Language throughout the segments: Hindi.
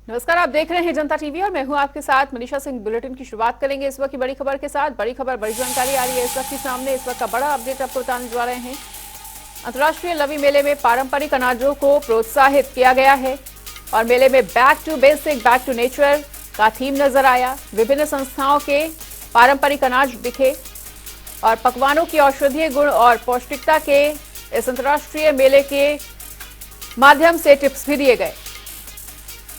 नमस्कार, आप देख रहे हैं जनता टीवी और मैं हूं आपके साथ मनीषा सिंह। बुलेटिन की शुरुआत करेंगे इस वक्त की बड़ी खबर के साथ। बड़ी खबर, बड़ी जानकारी आ रही है इस वक्त के सामने। इस वक्त का बड़ा अपडेट आपको बताने जा रहे हैं। अंतर्राष्ट्रीय लवी मेले में पारंपरिक अनाजों को प्रोत्साहित किया गया है और मेले में back to basic, back to nature का थीम नजर आया। विभिन्न संस्थाओं के पारंपरिक अनाज दिखे और पकवानों की औषधीय गुण और पौष्टिकता के इस अंतर्राष्ट्रीय मेले के माध्यम से टिप्स भी दिए गए।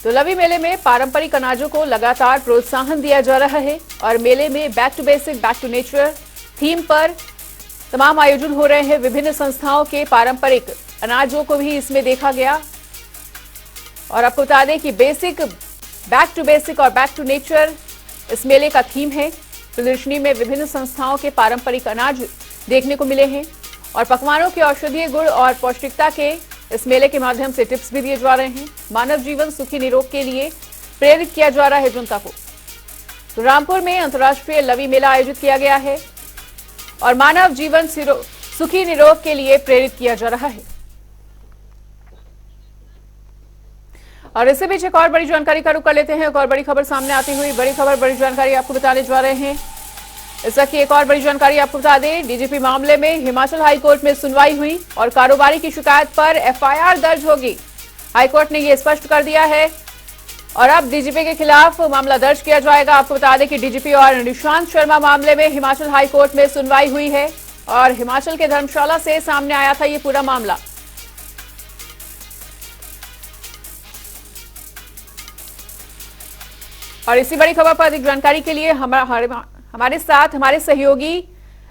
तो लवी मेले में पारंपरिक अनाजों को लगातार प्रोत्साहन दिया जा रहा है और मेले में back to basic, back to nature theme पर तमाम आयोजन हो रहे हैं। विभिन्न संस्थाओं के पारंपरिक अनाजों को भी इसमें देखा गया और आपको बता दें कि बेसिक, बैक टू बेसिक और बैक टू नेचर इस मेले का थीम है। प्रदर्शनी में विभिन्न संस्थाओं के पारंपरिक अनाज देखने को मिले हैं और पकवानों के औषधीय गुण और पौष्टिकता के इस मेले के माध्यम से टिप्स भी दिए जा रहे हैं। मानव जीवन सुखी निरोग के लिए प्रेरित किया जा रहा है जनता को। तो रामपुर में अंतर्राष्ट्रीय लवी मेला आयोजित किया गया है और मानव जीवन सुखी निरोग के लिए प्रेरित किया जा रहा है। और इससे बीच एक और बड़ी जानकारी का रुख कर लेते हैं। एक और बड़ी खबर सामने आती हुई, बड़ी खबर, बड़ी जानकारी आपको बताने जा रहे हैं। इस वक्त की एक और बड़ी जानकारी आपको बता दें, डीजीपी मामले में हिमाचल हाईकोर्ट में सुनवाई हुई और कारोबारी की शिकायत पर एफआईआर दर्ज होगी। हाईकोर्ट ने यह स्पष्ट कर दिया है और अब डीजीपी के खिलाफ मामला दर्ज किया जाएगा। आपको बता दें कि डीजीपी और निशांत शर्मा मामले में हिमाचल हाईकोर्ट में सुनवाई हुई है और हिमाचल के धर्मशाला से सामने आया था ये पूरा मामला। और इसी बड़ी खबर पर अधिक जानकारी के लिए हमारे साथ हमारे सहयोगी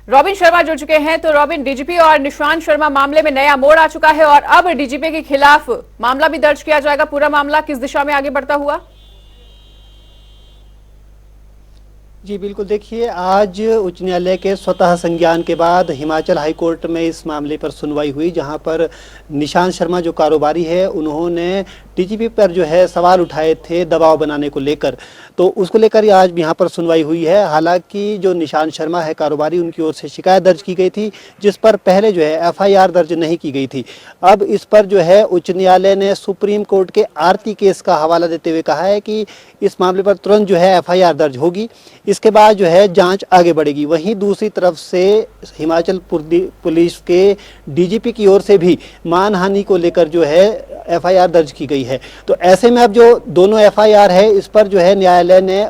रॉबिन शर्मा जुड़ चुके हैं। तो रॉबिन, डीजीपी और निशांत शर्मा मामले में नया मोड़ आ चुका है और अब डीजीपी के खिलाफ मामला भी दर्ज किया जाएगा। पूरा मामला किस दिशा में आगे बढ़ता हुआ? जी बिल्कुल, देखिए आज उच्च न्यायालय के स्वतः संज्ञान के बाद हिमाचल हाईकोर्ट में इस मामले पर सुनवाई हुई, जहां पर निशांत शर्मा जो कारोबारी है उन्होंने डीजीपी पर जो है सवाल उठाए थे दबाव बनाने को लेकर। तो उसको लेकर आज यहाँ पर सुनवाई हुई है। हालांकि जो निशांत शर्मा है कारोबारी, उनकी ओर से शिकायत दर्ज की गई थी जिस पर पहले जो है एफआईआर दर्ज नहीं की गई थी। अब इस पर जो है उच्च न्यायालय ने सुप्रीम कोर्ट के आरती केस का हवाला देते हुए कहा है कि इस मामले पर तुरंत जो है एफआईआर दर्ज होगी, इसके बाद जो है जांच आगे बढ़ेगी। वहीं दूसरी तरफ से हिमाचल पुलिस के डीजीपी की ओर से भी मानहानि को लेकर जो है एफआईआर दर्ज की गई है। तो ऐसे में अब जो दोनों एफआईआर है इस पर जो है न्यायालय ने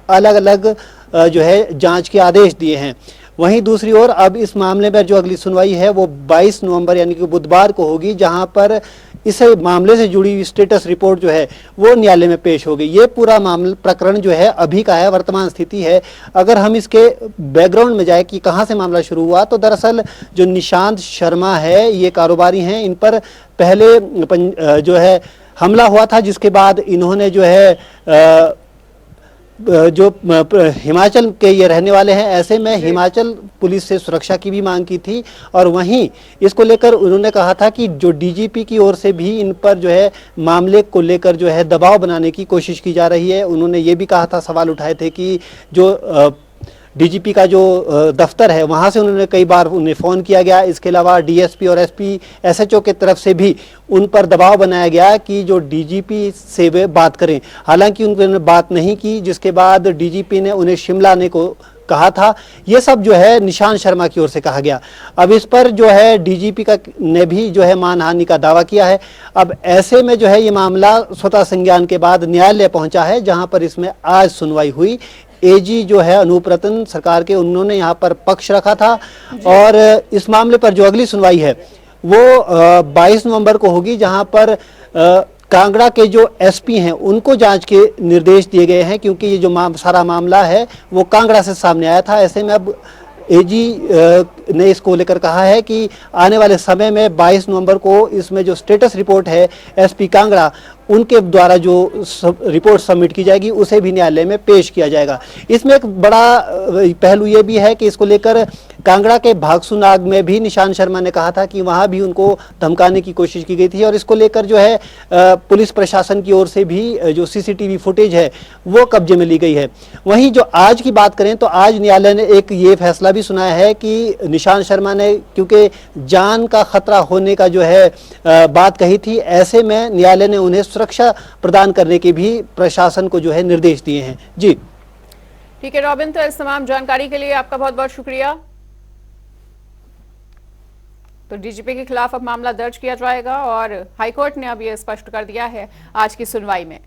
अलग अलग जो है जांच के आदेश दिए हैं। वहीं दूसरी ओर अब इस मामले में जो अगली सुनवाई है वो 22 नवंबर यानी कि बुधवार को होगी, जहां पर इस मामले से जुड़ी हुई स्टेटस रिपोर्ट जो है वो न्यायालय में पेश होगी। ये पूरा मामला प्रकरण जो है अभी का है, वर्तमान स्थिति है। अगर हम इसके बैकग्राउंड में जाए कि कहाँ से मामला शुरू हुआ, तो दरअसल जो निशांत शर्मा है ये कारोबारी हैं, इन पर पहले जो है हमला हुआ था, जिसके बाद इन्होंने जो है जो हिमाचल के ये रहने वाले हैं, ऐसे में हिमाचल पुलिस से सुरक्षा की भी मांग की थी और वहीं इसको लेकर उन्होंने कहा था कि जो डीजीपी की ओर से भी इन पर जो है मामले को लेकर जो है दबाव बनाने की कोशिश की जा रही है। उन्होंने ये भी कहा था, सवाल उठाए थे कि जो डीजीपी का जो दफ्तर है वहाँ से उन्होंने कई बार उन्हें फ़ोन किया गया। इसके अलावा डीएसपी और एसपी एसएचओ के तरफ से भी उन पर दबाव बनाया गया कि जो डीजीपी से वे बात करें। हालांकि उन्होंने बात नहीं की, जिसके बाद डीजीपी ने उन्हें शिमला आने को कहा था। ये सब जो है निशांत शर्मा की ओर से कहा गया। अब इस पर जो है डीजीपी का ने भी जो है मानहानि का दावा किया है। अब ऐसे में जो है ये मामला स्वतः संज्ञान के बाद न्यायालय पहुंचा है, जहां पर इसमें आज सुनवाई हुई। एजी जो है अनूप रतन सरकार के, उन्होंने यहाँ पर पक्ष रखा था और इस मामले पर जो अगली सुनवाई है वो 22 नवंबर को होगी, जहाँ पर कांगड़ा के जो एसपी हैं उनको जांच के निर्देश दिए गए हैं, क्योंकि ये जो सारा मामला है वो कांगड़ा से सामने आया था। ऐसे में अब एजी ने इसको लेकर कहा है कि आने वाले समय में 22 नवंबर को इसमें जो स्टेटस रिपोर्ट है एसपी कांगड़ा उनके द्वारा जो रिपोर्ट सबमिट की जाएगी उसे भी न्यायालय में पेश किया जाएगा। इसमें एक बड़ा पहलू ये भी है कि इसको लेकर कांगड़ा के भागसुनाग में भी निशांत शर्मा ने कहा था कि वहां भी उनको धमकाने की कोशिश की गई थी और इसको लेकर जो है पुलिस प्रशासन की ओर से भी जो सीसीटीवी फुटेज है वो कब्जे में ली गई है। वहीं जो आज की बात करें तो आज न्यायालय ने एक ये फैसला भी सुनाया है कि निशांत शर्मा ने क्योंकि जान का खतरा होने का जो है बात कही थी, ऐसे में न्यायालय ने उन्हें सुरक्षा प्रदान करने के भी प्रशासन को जो है निर्देश दिए हैं। जी ठीक है रॉबिन, तो इस तमाम जानकारी के लिए आपका बहुत बहुत शुक्रिया। तो डीजीपी के खिलाफ अब मामला दर्ज किया जाएगा और हाईकोर्ट ने अब यह स्पष्ट कर दिया है आज की सुनवाई में।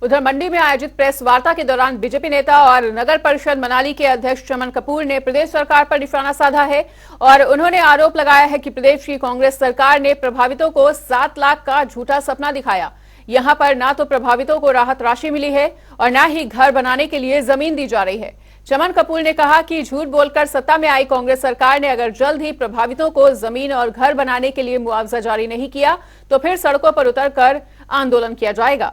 उधर मंडी में आयोजित प्रेस वार्ता के दौरान बीजेपी नेता और नगर परिषद मनाली के अध्यक्ष चमन कपूर ने प्रदेश सरकार पर निशाना साधा है और उन्होंने आरोप लगाया है कि प्रदेश की कांग्रेस सरकार ने प्रभावितों को 7 लाख का झूठा सपना दिखाया। यहां पर ना तो प्रभावितों को राहत राशि मिली है और ना ही घर बनाने के लिए जमीन दी जा रही है। चमन कपूर ने कहा कि झूठ बोलकर सत्ता में आई कांग्रेस सरकार ने अगर जल्द ही प्रभावितों को जमीन और घर बनाने के लिए मुआवजा जारी नहीं किया तो फिर सड़कों पर उतरकर आंदोलन किया जाएगा।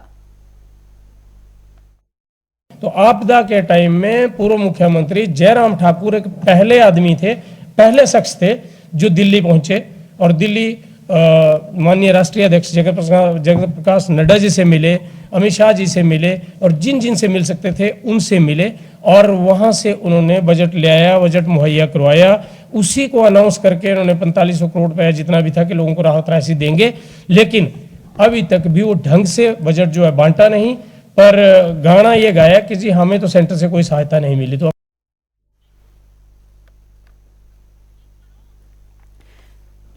तो आपदा के टाइम में पूर्व मुख्यमंत्री जयराम ठाकुर एक पहले आदमी थे, पहले शख्स थे जो दिल्ली पहुंचे और दिल्ली माननीय राष्ट्रीय अध्यक्ष जगत प्रकाश नड्डा जी से मिले, अमित शाह जी से मिले और जिन जिन से मिल सकते थे उनसे मिले और वहां से उन्होंने बजट ले आया, बजट मुहैया करवाया। उसी को अनाउंस करके उन्होंने 4500 करोड़ रुपया जितना भी था कि लोगों को राहत राशि देंगे, लेकिन अभी तक भी वो ढंग से बजट जो है बांटा नहीं, पर गाना ये गाया कि जी हमें तो सेंटर से कोई सहायता नहीं मिली। तो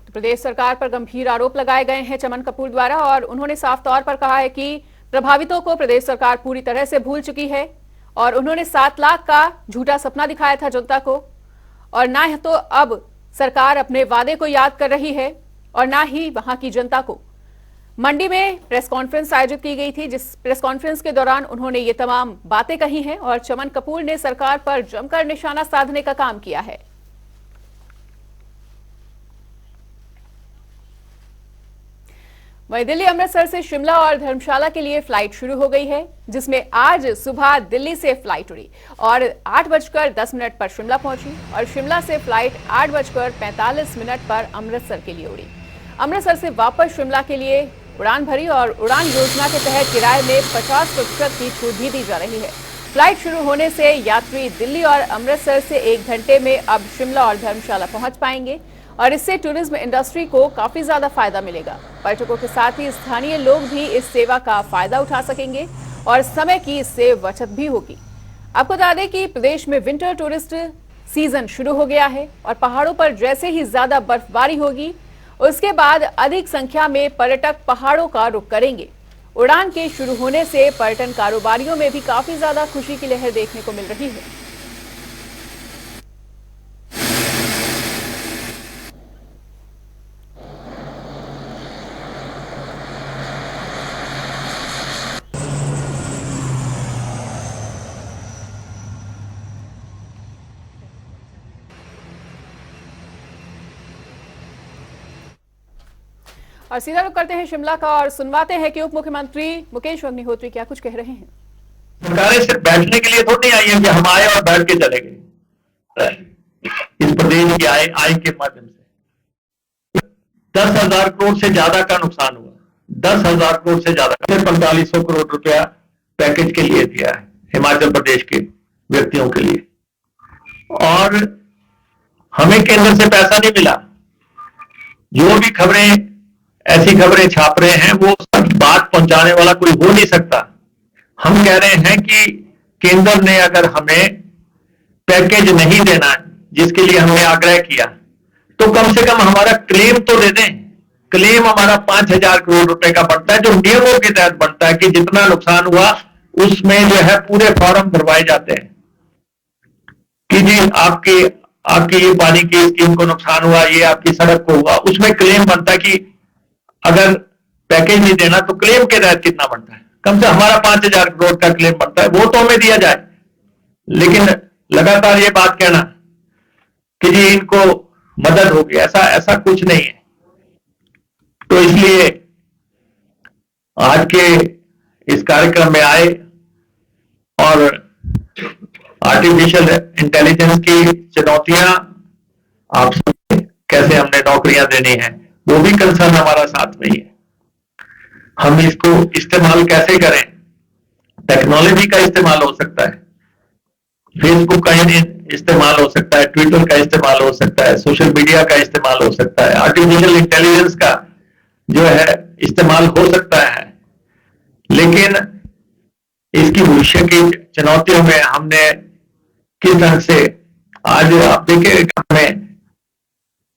प्रदेश सरकार पर गंभीर आरोप लगाए गए हैं चमन कपूर द्वारा और उन्होंने साफ तौर पर कहा है कि प्रभावितों को प्रदेश सरकार पूरी तरह से भूल चुकी है और उन्होंने 7 लाख का झूठा सपना दिखाया था जनता को और ना तो अब सरकार अपने वादे को याद कर रही है और ना ही वहां की जनता को। मंडी में प्रेस कॉन्फ्रेंस आयोजित की गई थी, जिस प्रेस कॉन्फ्रेंस के दौरान उन्होंने ये तमाम बातें कही हैं और चमन कपूर ने सरकार पर जमकर निशाना साधने का काम किया है। वहीं दिल्ली अमृतसर से शिमला और धर्मशाला के लिए फ्लाइट शुरू हो गई है, जिसमें आज सुबह दिल्ली से फ्लाइट उड़ी और 8:10 पर शिमला पहुंची और शिमला से फ्लाइट 8:45 पर अमृतसर के लिए उड़ी। अमृतसर से वापस शिमला के लिए उड़ान भरी और उड़ान योजना के तहत किराए में 50% की छूट भी दी जा रही है। फ्लाइट शुरू होने से यात्री दिल्ली और अमृतसर से 1 घंटे में अब शिमला और धर्मशाला पहुंच पाएंगे और इससे टूरिज्म इंडस्ट्री को काफी ज्यादा फायदा मिलेगा। पर्यटकों के साथ ही स्थानीय लोग भी इस सेवा का फायदा उठा सकेंगे और समय की इससे बचत भी होगी। आपको बता दें कि प्रदेश में विंटर टूरिस्ट सीजन शुरू हो गया है और पहाड़ों पर जैसे ही ज्यादा बर्फबारी होगी उसके बाद अधिक संख्या में पर्यटक पहाड़ों का रुख करेंगे। उड़ान के शुरू होने से पर्यटन कारोबारियों में भी काफी ज्यादा खुशी की लहर देखने को मिल रही है। और सीधा रुख करते हैं शिमला का और सुनवाते हैं कि उप मुख्यमंत्री मुकेश अग्निहोत्री क्या कुछ कह रहे हैं। सरकारें सिर्फ बैठने के लिए थोड़ी आई है कि हम आए और बैठ के चले गए। इस प्रदेश की आय के माध्यम से 10,000 करोड़ से ज्यादा का नुकसान हुआ। 10,000 करोड़ से ज्यादा, 4500 करोड़ रुपया पैकेज के लिए दिया है हिमाचल प्रदेश के व्यक्तियों के लिए और हमें केंद्र से पैसा नहीं मिला। जो भी खबरें ऐसी खबरें छाप रहे हैं वो सब बात पहुंचाने वाला कोई हो नहीं सकता। हम कह रहे हैं कि केंद्र ने अगर हमें पैकेज नहीं देना है जिसके लिए हमने आग्रह किया तो कम से कम हमारा क्लेम तो दे दें। क्लेम हमारा 5,000 करोड़ रुपए का बनता है जो नियमों के तहत बनता है कि जितना नुकसान हुआ उसमें जो है पूरे फॉर्म भरवाए जाते हैं कि जी आपकी ये पानी की स्कीम को नुकसान हुआ, ये आपकी सड़क को हुआ, उसमें क्लेम बनता है कि अगर पैकेज नहीं देना तो क्लेम के तहत कितना बनता है। कम से हमारा 5,000 करोड़ का क्लेम बनता है, वो तो हमें दिया जाए। लेकिन लगातार ये बात कहना कि जी इनको मदद होगी, ऐसा कुछ नहीं है। तो इसलिए आज के इस कार्यक्रम में आए और आर्टिफिशियल इंटेलिजेंस की चुनौतियां आप कैसे हमने नौकरियां देनी है, वो भी कंसर्न हमारा साथ में ही है। हम इसको इस्तेमाल कैसे करें? टेक्नोलॉजी का इस्तेमाल हो सकता है, फेसबुक का इस्तेमाल हो सकता है, ट्विटर का इस्तेमाल हो सकता है, सोशल मीडिया का इस्तेमाल हो सकता है, आर्टिफिशियल इंटेलिजेंस का जो है इस्तेमाल हो सकता है। लेकिन इसकी भविष्य की चुनौतियों में हमने किस ढंग से, आज आप देखिए हमें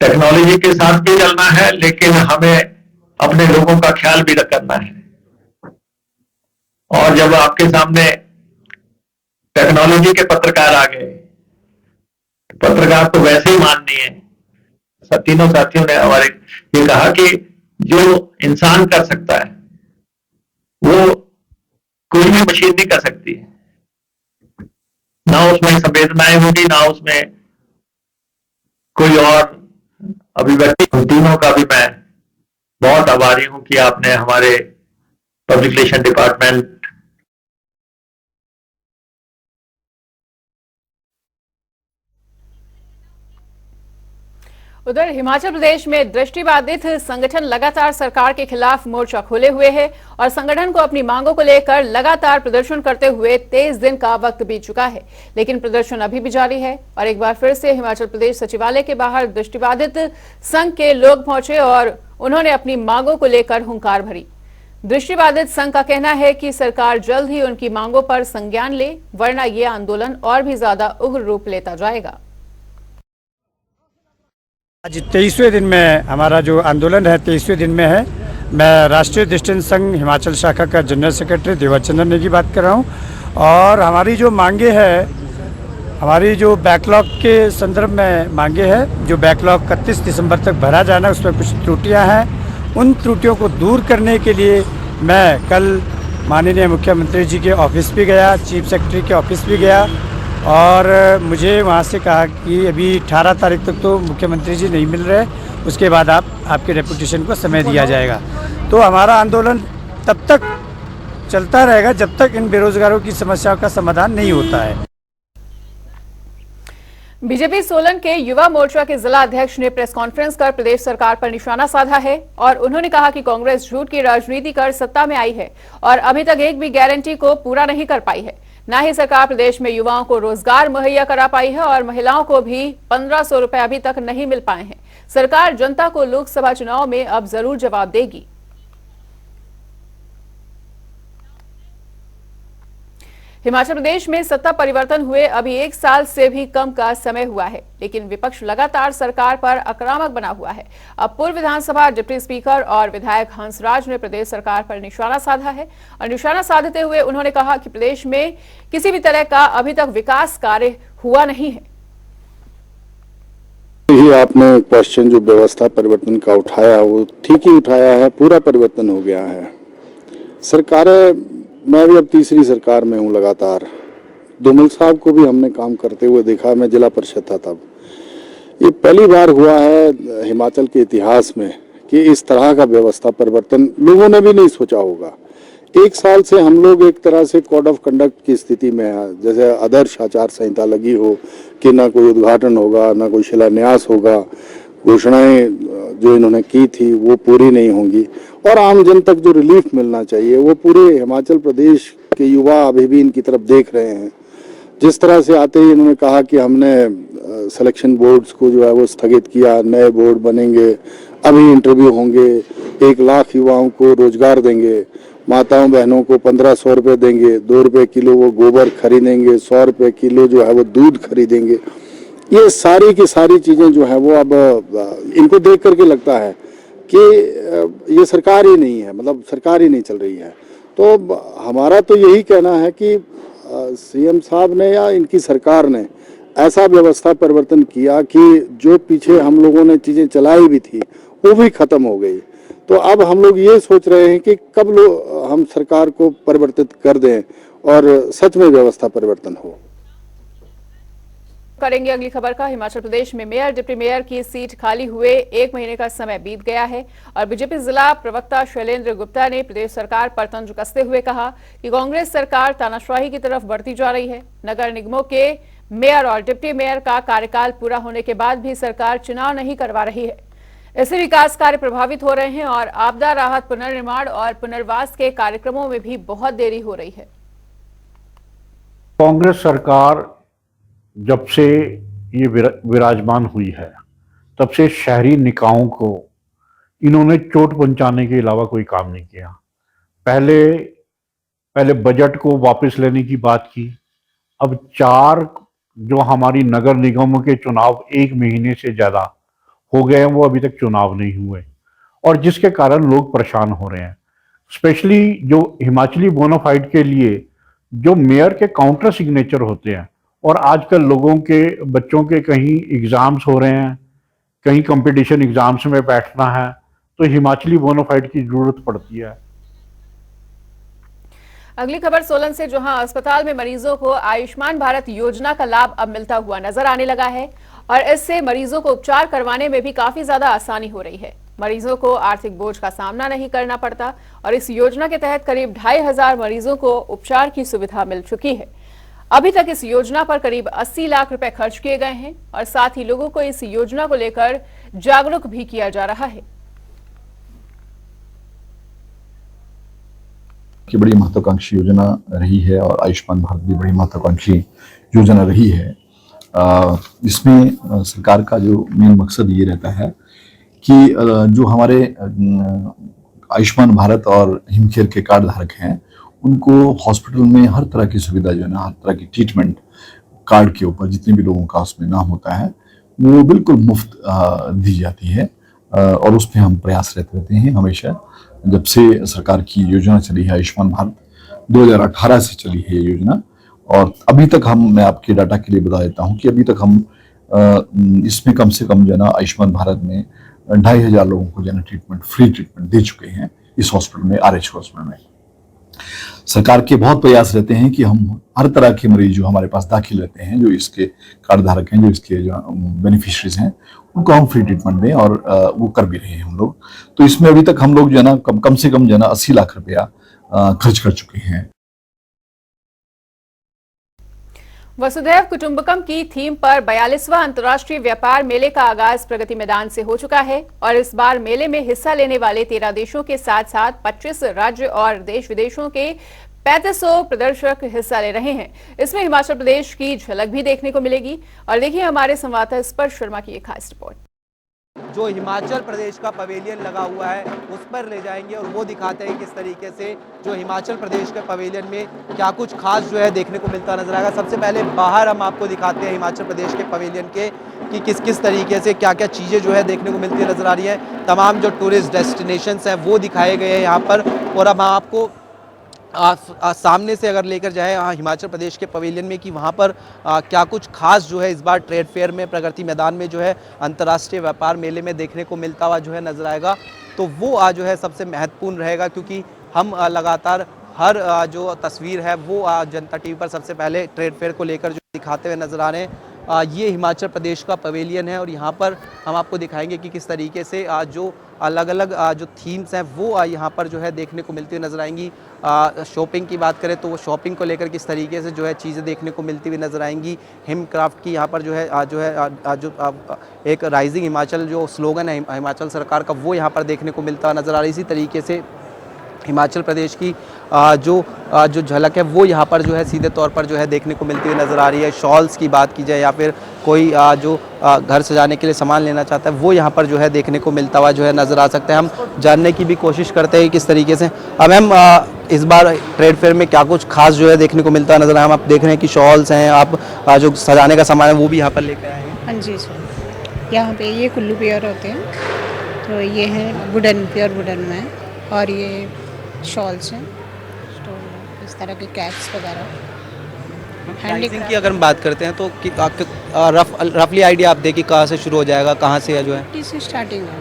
टेक्नोलॉजी के साथ भी चलना है, लेकिन हमें अपने लोगों का ख्याल भी करना है। और जब आपके सामने टेक्नोलॉजी के पत्रकार आ गए, पत्रकार तो वैसे ही माननीय है। तीनों साथियों ने हमारे ये कहा कि जो इंसान कर सकता है वो कोई भी मशीन नहीं कर सकती है। ना उसमें संवेदनाएं होगी, ना उसमें कोई और अभिव्यक्ति। उन तीनों का भी मैं बहुत आभारी हूं कि आपने हमारे पब्लिक रिलेशन डिपार्टमेंट उधर हिमाचल प्रदेश में दृष्टिबाधित संगठन लगातार सरकार के खिलाफ मोर्चा खोले हुए है और संगठन को अपनी मांगों को लेकर लगातार प्रदर्शन करते हुए 23 दिन का वक्त बीत चुका है, लेकिन प्रदर्शन अभी भी जारी है। और एक बार फिर से हिमाचल प्रदेश सचिवालय के बाहर दृष्टिबाधित संघ के लोग पहुंचे और उन्होंने अपनी मांगों को लेकर हुंकार भरी। दृष्टिबाधित संघ का कहना है कि सरकार जल्द ही उनकी मांगों पर संज्ञान ले, वरना ये आंदोलन और भी ज्यादा उग्र रूप लेता जाएगा। आज 23वें दिन में हमारा जो आंदोलन है 23वें दिन में है। मैं राष्ट्रीय दृष्टिहीन संघ हिमाचल शाखा का जनरल सेक्रेटरी देवाचंद्र नेगी बात कर रहा हूँ। और हमारी जो मांगे है, हमारी जो बैकलॉग के संदर्भ में मांगे है, जो बैकलॉग 31 दिसंबर तक भरा जाना, उसमें कुछ त्रुटियाँ हैं। उन त्रुटियों को दूर करने के लिए मैं कल माननीय मुख्यमंत्री जी के ऑफिस भी गया, चीफ सेक्रेटरी के ऑफिस भी गया और मुझे वहाँ से कहा कि अभी 18 तारीख तक तो मुख्यमंत्री जी नहीं मिल रहे, उसके बाद आपके डेपुटेशन को समय दिया जाएगा। तो हमारा आंदोलन तब तक चलता रहेगा जब तक इन बेरोजगारों की समस्याओं का समाधान नहीं होता है। बीजेपी सोलन के युवा मोर्चा के जिला अध्यक्ष ने प्रेस कॉन्फ्रेंस कर प्रदेश सरकार पर निशाना साधा है और उन्होंने कहा कि कांग्रेस झूठ की राजनीति कर सत्ता में आई है और अभी तक एक भी गारंटी को पूरा नहीं कर पाई है। न ही सरकार प्रदेश में युवाओं को रोजगार मुहैया करा पाई है और महिलाओं को भी 1500 रुपए अभी तक नहीं मिल पाए हैं। सरकार जनता को लोकसभा चुनाव में अब जरूर जवाब देगी। हिमाचल प्रदेश में सत्ता परिवर्तन हुए अभी 1 साल से भी कम का समय हुआ है, लेकिन विपक्ष लगातार सरकार पर आक्रामक बना हुआ है। अब पूर्व विधानसभा डिप्टी स्पीकर और विधायक हंसराज ने प्रदेश सरकार पर निशाना साधा है और निशाना साधते हुए उन्होंने कहा कि प्रदेश में किसी भी तरह का अभी तक विकास कार्य हुआ नहीं है। ही आपने क्वेश्चन जो व्यवस्था परिवर्तन का उठाया वो ठीक ही उठाया है, पूरा परिवर्तन हो गया है। सरकारें, मैं भी अब तीसरी सरकार में हूँ लगातार। धूमल साहब को भी हमने काम करते हुए देखा, मैं जिला परिषद था तब। ये पहली बार हुआ है हिमाचल के इतिहास में कि इस तरह का व्यवस्था परिवर्तन लोगों ने भी नहीं सोचा होगा। 1 साल से हम लोग एक तरह से कोड ऑफ कंडक्ट की स्थिति में है, जैसे आदर्श आचार संहिता लगी हो कि ना कोई उद्घाटन होगा, ना कोई शिलान्यास होगा, घोषणाएं जो इन्होंने की थी वो पूरी नहीं होंगी और आम जन तक जो रिलीफ मिलना चाहिए वो पूरे हिमाचल प्रदेश के युवा अभी भी इनकी तरफ देख रहे हैं। जिस तरह से आते ही इन्होंने कहा कि हमने सिलेक्शन बोर्ड्स को जो है वो स्थगित किया, नए बोर्ड बनेंगे, अभी इंटरव्यू होंगे, 1 लाख युवाओं को रोजगार देंगे, माताओं बहनों को 1500 रुपये देंगे, 2 रुपये किलो वो गोबर खरीदेंगे, 100 रुपये किलो जो है वो दूध खरीदेंगे। ये सारी की सारी चीजें जो है वो अब इनको देख करके लगता है कि ये सरकार ही नहीं है, मतलब सरकार ही नहीं चल रही है। तो हमारा तो यही कहना है कि सीएम साहब ने या इनकी सरकार ने ऐसा व्यवस्था परिवर्तन किया कि जो पीछे हम लोगों ने चीजें चलाई भी थी वो भी खत्म हो गई। तो अब हम लोग ये सोच रहे हैं कि कब हम सरकार को परिवर्तित कर दें और सच में व्यवस्था परिवर्तन हो। करेंगे अगली खबर का। हिमाचल प्रदेश में मेयर डिप्टी मेयर की सीट खाली हुए 1 महीने का समय बीत गया है और बीजेपी जिला प्रवक्ता शैलेंद्र गुप्ता ने प्रदेश सरकार पर तंज कसते हुए कहा कि कांग्रेस सरकार तानाशाही की तरफ बढ़ती जा रही है। नगर निगमों के मेयर और डिप्टी मेयर का कार्यकाल पूरा होने के बाद भी सरकार चुनाव नहीं करवा रही है। इससे विकास कार्य प्रभावित हो रहे हैं और आपदा राहत, पुनर्निर्माण और पुनर्वास के कार्यक्रमों में भी बहुत देरी हो रही है। कांग्रेस सरकार जब से ये विराजमान हुई है तब से शहरी निकायों को इन्होंने चोट पहुंचाने के अलावा कोई काम नहीं किया। पहले बजट को वापस लेने की बात की। अब 4 जो हमारी नगर निगमों के चुनाव 1 महीने से ज्यादा हो गए हैं, वो अभी तक चुनाव नहीं हुए और जिसके कारण लोग परेशान हो रहे हैं। स्पेशली जो हिमाचली बोनाफाइड के लिए जो मेयर के काउंटर सिग्नेचर होते हैं, और आजकल लोगों के बच्चों के कहीं एग्जाम्स हो रहे हैं, कहीं कंपटीशन एग्जाम्स में बैठना है, तो हिमाचली बोनाफाइड की जरूरत पड़ती है। अगली खबर सोलन से, जहां अस्पताल में मरीजों को आयुष्मान भारत योजना का लाभ अब मिलता हुआ नजर आने लगा है और इससे मरीजों को उपचार करवाने में भी काफी ज्यादा आसानी हो रही है। मरीजों को आर्थिक बोझ का सामना नहीं करना पड़ता और इस योजना के तहत करीब 2500 मरीजों को उपचार की सुविधा मिल चुकी है। अभी तक इस योजना पर करीब 80 लाख रुपए खर्च किए गए हैं और साथ ही लोगों को इस योजना को लेकर जागरूक भी किया जा रहा है। की बड़ी महत्वाकांक्षी योजना रही है और आयुष्मान भारत भी बड़ी महत्वाकांक्षी योजना रही है। इसमें सरकार का जो मेन मकसद ये रहता है कि जो हमारे आयुष्मान भारत और हिमकेयर के कार्ड धारक हैं उनको हॉस्पिटल में हर तरह की सुविधा जो है ना, हर तरह की ट्रीटमेंट कार्ड के ऊपर जितने भी लोगों का उसमें नाम होता है वो बिल्कुल मुफ्त दी जाती है और उस पर हम प्रयासरत रहते हैं हमेशा। जब से सरकार की योजना चली है आयुष्मान भारत 2018 से चली है ये योजना और अभी तक मैं आपके डाटा के लिए बता देता हूँ कि अभी तक हम इसमें कम से कम जो है ना आयुष्मान भारत में 2500 लोगों को जो है ट्रीटमेंट फ्री ट्रीटमेंट दे चुके हैं इस हॉस्पिटल में, RH हॉस्पिटल में। सरकार के बहुत प्रयास रहते हैं कि हम हर तरह के मरीज जो हमारे पास दाखिल रहते हैं, जो इसके कार्ड धारक हैं, जो इसके जो बेनिफिशरीज हैं, उनको हम फ्री ट्रीटमेंट दें और वो कर भी रहे हैं हम लोग। तो इसमें अभी तक हम लोग जो है ना कम से कम जो है ना 80 लाख रुपया खर्च कर चुके हैं। वसुधैव कुटुंबकम की थीम पर 42वां अंतर्राष्ट्रीय व्यापार मेले का आगाज प्रगति मैदान से हो चुका है और इस बार मेले में हिस्सा लेने वाले 13 देशों के साथ साथ 25 राज्य और देश विदेशों के 3500 प्रदर्शक हिस्सा ले रहे हैं। इसमें हिमाचल प्रदेश की झलक भी देखने को मिलेगी और देखिए हमारे संवाददाता स्पर्श शर्मा की एक खास रिपोर्ट। जो हिमाचल प्रदेश का पवेलियन लगा हुआ है उस पर ले जाएंगे और वो दिखाते हैं किस तरीके से जो हिमाचल प्रदेश के पवेलियन में क्या कुछ खास जो है देखने को मिलता नजर आएगा। सबसे पहले बाहर हम आपको दिखाते हैं हिमाचल प्रदेश के पवेलियन के कि किस किस तरीके से क्या क्या चीज़ें जो है देखने को मिलती नजर आ रही है। तमाम जो टूरिस्ट डेस्टिनेशंस हैं वो दिखाए गए हैं यहाँ पर और अब आपको सामने से अगर लेकर जाए हिमाचल प्रदेश के पवेलियन में कि वहाँ पर क्या कुछ खास जो है इस बार ट्रेड फेयर में प्रगति मैदान में जो है अंतर्राष्ट्रीय व्यापार मेले में देखने को मिलता हुआ जो है नजर आएगा, तो वो जो है सबसे महत्वपूर्ण रहेगा क्योंकि हम लगातार हर जो तस्वीर है वो जनता टीवी पर सबसे पहले ट्रेड फेयर को लेकर जो दिखाते हुए नजर आ रहे हैं। ये हिमाचल प्रदेश का पवेलियन है और यहाँ पर हम आपको दिखाएंगे कि किस तरीके से जो अलग अलग जो थीम्स हैं वो यहाँ पर जो है देखने को मिलती हुई नज़र आएंगी। शॉपिंग की बात करें तो वो शॉपिंग को लेकर किस तरीके से जो है चीज़ें देखने को मिलती हुई नज़र आएंगी। हिम क्राफ्ट की यहाँ पर जो है एक राइजिंग हिमाचल जो स्लोगन है हिमाचल सरकार का वो यहाँ पर देखने को मिलता नज़र आ रहा है। इसी तरीके से हिमाचल प्रदेश की जो झलक है वो यहाँ पर जो है सीधे तौर पर जो है देखने को मिलती हुई नज़र आ रही है। शॉल्स की बात की जाए या फिर कोई जो घर सजाने के लिए सामान लेना चाहता है वो यहाँ पर जो है देखने को मिलता हुआ जो है नज़र आ सकता है। हम जानने की भी कोशिश करते हैं किस तरीके से मैम इस बार ट्रेड फेयर में क्या कुछ खास जो है देखने को मिलता नज़र आया। हम आप देख रहे हैं कि शॉल्स हैं, आप जो सजाने का सामान है वो भी यहाँ पर लेकर आए हैं। हाँ जी सर, यहाँ पे ये कुल्लू प्योर होते हैं, तो ये हैं वुडन, प्योर वुडन में, और ये शॉल्स हैं, इस तरह के कैप्स वगैरह। प्राइसिंग की अगर हम बात करते हैं तो रफली आइडिया आप देखिए कहाँ से शुरू हो जाएगा, कहाँ से जो है से स्टार्टिंग है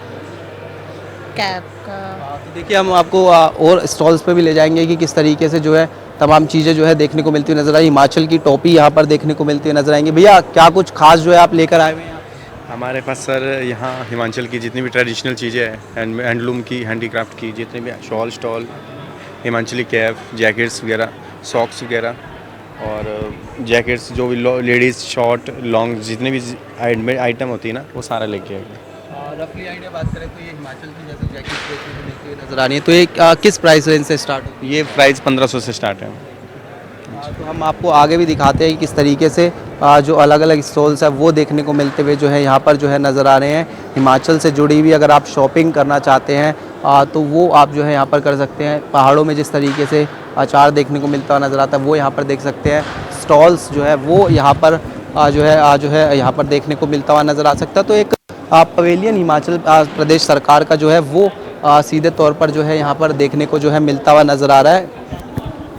कैप का। तो देखिए हम आपको और स्टॉल्स पे भी ले जाएंगे कि किस तरीके से जो है तमाम चीज़ें जो है देखने को मिलती हुई नजर आई। हिमाचल की टोपी यहाँ पर देखने को मिलती हुई नजर आएंगी। भैया क्या कुछ खास जो है आप लेकर आए हुए हैं? हमारे पास सर यहाँ हिमाचल की जितनी भी ट्रेडिशनल चीज़ें हैं, हैंडलूम की, हैंडीक्राफ्ट की, जितने भी shawl stall, Himachali cap, jackets वगैरह, सॉक्स वगैरह और जैकेट्स जो भी लेडीज़ शॉर्ट लॉन्ग जितने भी आइटम होती है ना वो सारा लेके आएंगे। रफली आइडिया बात करें तो ये हिमाचल की जैसे जैकेट देखने को मिलती हुई नजर आ रही है, तो ये किस प्राइस रेंज से स्टार्ट होती ये प्राइस 1500 से स्टार्ट है। है? तो हम आपको आगे भी दिखाते हैं कि किस तरीके से जो अलग अलग स्टॉल्स है वो देखने को मिलते हुए जो है यहाँ पर जो है नज़र आ रहे हैं। हिमाचल से जुड़ी हुई अगर आप शॉपिंग करना चाहते हैं तो वो आप जो है यहाँ पर कर सकते हैं। पहाड़ों में जिस तरीके से अचार देखने को मिलता हुआ नज़र आता है वो यहाँ पर देख सकते हैं। स्टॉल्स जो है वो यहाँ पर जो है यहाँ पर देखने को मिलता हुआ नज़र आ सकता है। तो एक पवेलियन हिमाचल प्रदेश सरकार का जो है वो सीधे तौर पर जो है यहाँ पर देखने को जो है मिलता हुआ नज़र आ रहा है।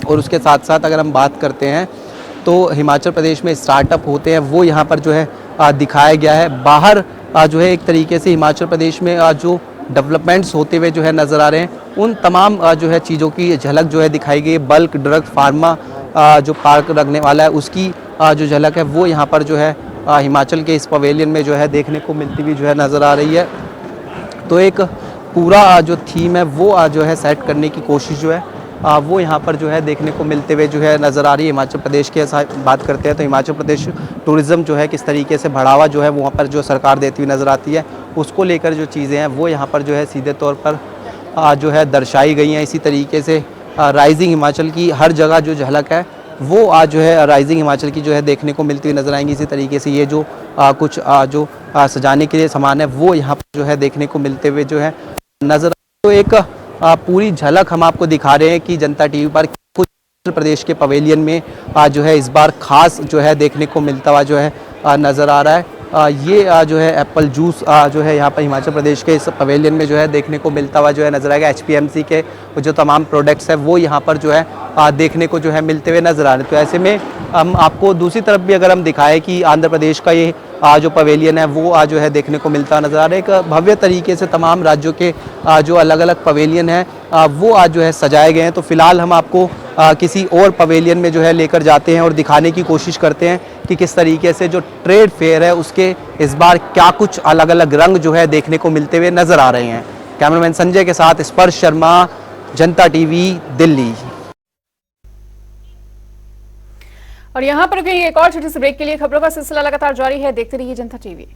और उसके साथ साथ अगर हम बात करते हैं तो हिमाचल प्रदेश में स्टार्टअप होते हैं वो यहाँ पर जो है दिखाया गया है। बाहर जो है एक तरीके से हिमाचल प्रदेश में जो डेवलपमेंट्स होते हुए जो है नज़र आ रहे हैं, उन तमाम जो है चीज़ों की झलक जो है दिखाई गई। बल्क ड्रग फार्मा जो पार्क लगने वाला है उसकी जो झलक है वो यहाँ पर जो है हिमाचल के इस पवेलियन में जो है देखने को मिलती हुई जो है नज़र आ रही है। तो एक पूरा जो थीम है वो जो है सेट करने की कोशिश जो है वो यहाँ पर जो है देखने को मिलते हुए जो है नज़र आ रही है। हिमाचल प्रदेश के बात करते हैं तो हिमाचल प्रदेश टूरिज़्म जो है किस तरीके से बढ़ावा जो है वहाँ पर जो सरकार देती हुई नज़र आती है, उसको लेकर जो चीज़ें हैं वो यहाँ पर जो है सीधे तौर पर जो है दर्शाई गई हैं। इसी तरीके से राइजिंग हिमाचल की हर जगह जो झलक है वो आज जो है राइजिंग हिमाचल की जो है देखने को मिलती हुई नज़र आएंगी। इसी तरीके से ये जो कुछ जो सजाने के लिए सामान है वो यहाँ पर जो है देखने को मिलते हुए जो है नज़र। तो एक पूरी झलक हम आपको दिखा रहे हैं कि जनता टीवी पर कुछ प्रदेश के पवेलियन में जो है इस बार खास जो है देखने को मिलता हुआ जो है नज़र आ रहा है। ये जो है एप्पल जूस जो है यहाँ पर हिमाचल प्रदेश के इस पवेलियन में जो है देखने को मिलता हुआ जो है नज़र आएगा। HPMC के जो तमाम प्रोडक्ट्स हैं वो यहाँ पर जो है देखने को जो है मिलते हुए नज़र आ रहे हैं। तो ऐसे में हम आपको दूसरी तरफ भी अगर हम दिखाएं कि आंध्र प्रदेश का ये जो पवेलियन है वो जो है देखने को मिलता नज़र आ रहा है। एक भव्य तरीके से तमाम राज्यों के जो अलग अलग पवेलियन हैं वो आज जो है सजाए गए हैं। तो फिलहाल हम आपको किसी और पवेलियन में जो है लेकर जाते हैं और दिखाने की कोशिश करते हैं कि किस तरीके से जो ट्रेड फेयर है उसके इस बार क्या कुछ अलग अलग रंग जो है देखने को मिलते हुए नज़र आ रहे हैं। कैमरामैन संजय के साथ स्पर्श शर्मा, जनता टीवी, दिल्ली। और यहाँ पर एक और छोटे से ब्रेक के लिए खबरों का सिलसिला लगातार जारी है। देखते रहिए जनता टीवी।